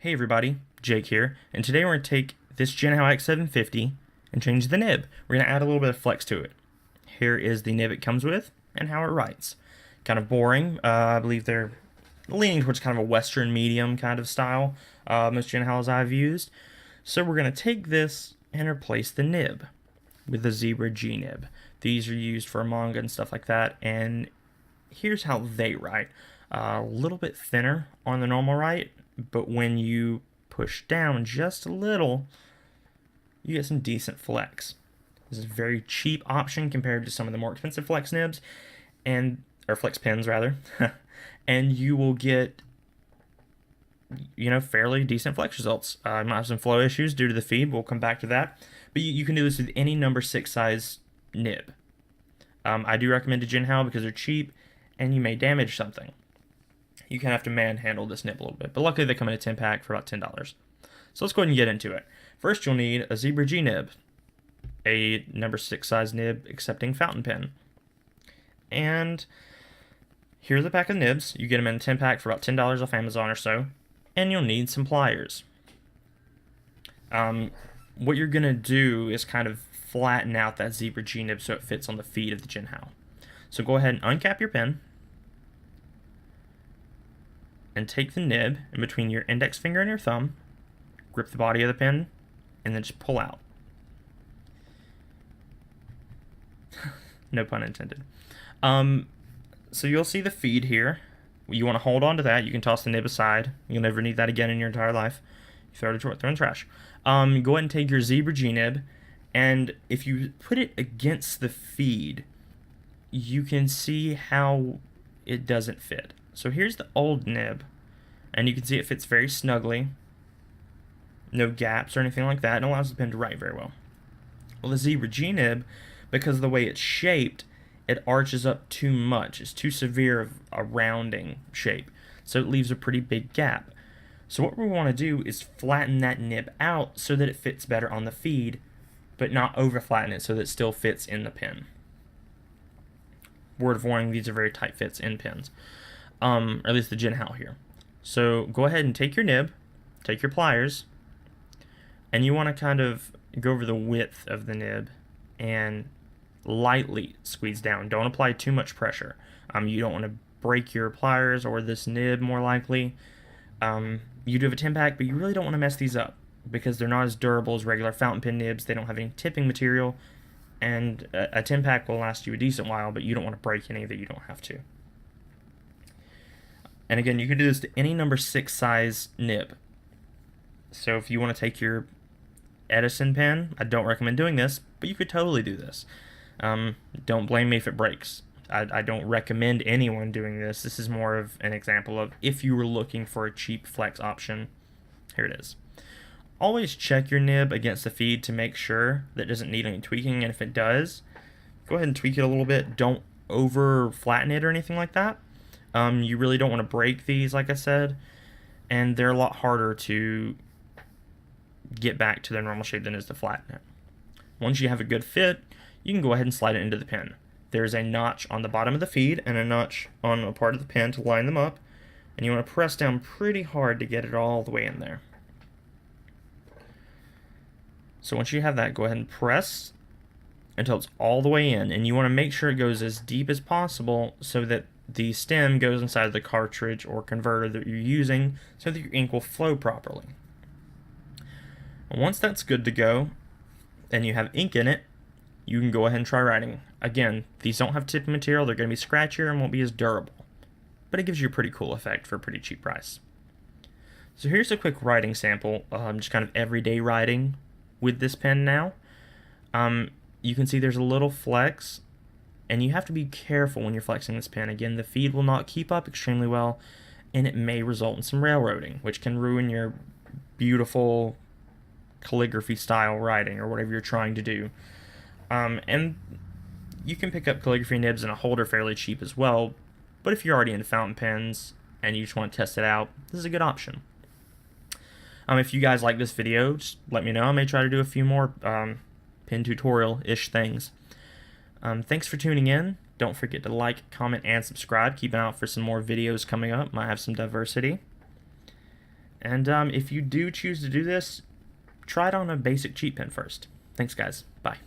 Hey everybody, Jake here, and today we're going to take this Jinhao X750 and change the nib. We're going to add a little bit of flex to it. Here is the nib it comes with and how it writes. Kind of boring. I believe they're leaning towards kind of a Western medium kind of style, most Jinhaos I've used. So we're going to take this and replace the nib with the Zebra G nib. These are used for manga and stuff like that, and here's how they write. A little bit thinner on the normal write, but when you push down just a little, you get some decent flex. This is a very cheap option compared to some of the more expensive flex nibs, or flex pens rather, and you will get, fairly decent flex results. I might have some flow issues due to the feed, we'll come back to that, but you can do this with any number 6 size nib. I do recommend a Jinhao because they're cheap and you may damage something. You can have to manhandle this nib a little bit, but luckily they come in a 10 pack for about $10. So let's go ahead and get into it. First you'll need a Zebra G nib, a number 6 size nib accepting fountain pen. And here's a pack of nibs. You get them in a 10 pack for about $10 off Amazon or so, and you'll need some pliers. What you're going to do is kind of flatten out that Zebra G nib so it fits on the feed of the Jinhao. So go ahead and uncap your pen, and take the nib in between your index finger and your thumb, grip the body of the pen, and then just pull out. No pun intended. So you'll see the feed here. You want to hold on to that. You can toss the nib aside. You'll never need that again in your entire life. You throw it in the trash. Go ahead and take your Zebra G nib, and if you put it against the feed, you can see how it doesn't fit. So here's the old nib, and you can see it fits very snugly. No gaps or anything like that, and allows the pen to write very well. Well, the Zebra G nib, because of the way it's shaped, it arches up too much. It's too severe of a rounding shape, so it leaves a pretty big gap. So what we want to do is flatten that nib out so that it fits better on the feed, but not over flatten it so that it still fits in the pen. Word of warning, these are very tight fits in pens. Or at least the Jinhao here. So go ahead and take your nib, take your pliers, and you want to kind of go over the width of the nib and lightly squeeze down. Don't apply too much pressure. You don't want to break your pliers or this nib, more likely. You do have a 10 pack, but you really don't want to mess these up because they're not as durable as regular fountain pen nibs. They don't have any tipping material, and a 10 pack will last you a decent while, but you don't want to break any that you don't have to. And again, you can do this to any number 6 size nib. So if you want to take your Edison pen, I don't recommend doing this, but you could totally do this. Don't blame me if it breaks. I don't recommend anyone doing this. This is more of an example of if you were looking for a cheap flex option, here it is. Always check your nib against the feed to make sure that it doesn't need any tweaking, and if it does, go ahead and tweak it a little bit. Don't over flatten it or anything like that. You really don't want to break these, like I said, and they're a lot harder to get back to their normal shape than it is to flatten it. Once you have a good fit, you can go ahead and slide it into the pen. There's a notch on the bottom of the feed and a notch on a part of the pen to line them up, and you want to press down pretty hard to get it all the way in there. So once you have that, go ahead and press until it's all the way in, and you want to make sure it goes as deep as possible so that the stem goes inside the cartridge or converter that you're using so that your ink will flow properly. Once that's good to go and you have ink in it, you can go ahead and try writing. Again, these don't have tipping material, they're going to be scratchier and won't be as durable, but it gives you a pretty cool effect for a pretty cheap price. So here's a quick writing sample, just kind of everyday writing with this pen now. You can see there's a little flex, and you have to be careful when you're flexing this pen. Again, the feed will not keep up extremely well, and it may result in some railroading, which can ruin your beautiful calligraphy style writing or whatever you're trying to do. And you can pick up calligraphy nibs in a holder fairly cheap as well, but if you're already into fountain pens and you just want to test it out, this is a good option. If you guys like this video, just let me know. I may try to do a few more pen tutorial-ish things. Thanks for tuning in. Don't forget to like, comment, and subscribe. Keep an eye out for some more videos coming up. Might have some diversity. And if you do choose to do this, try it on a basic cheat pen first. Thanks, guys. Bye.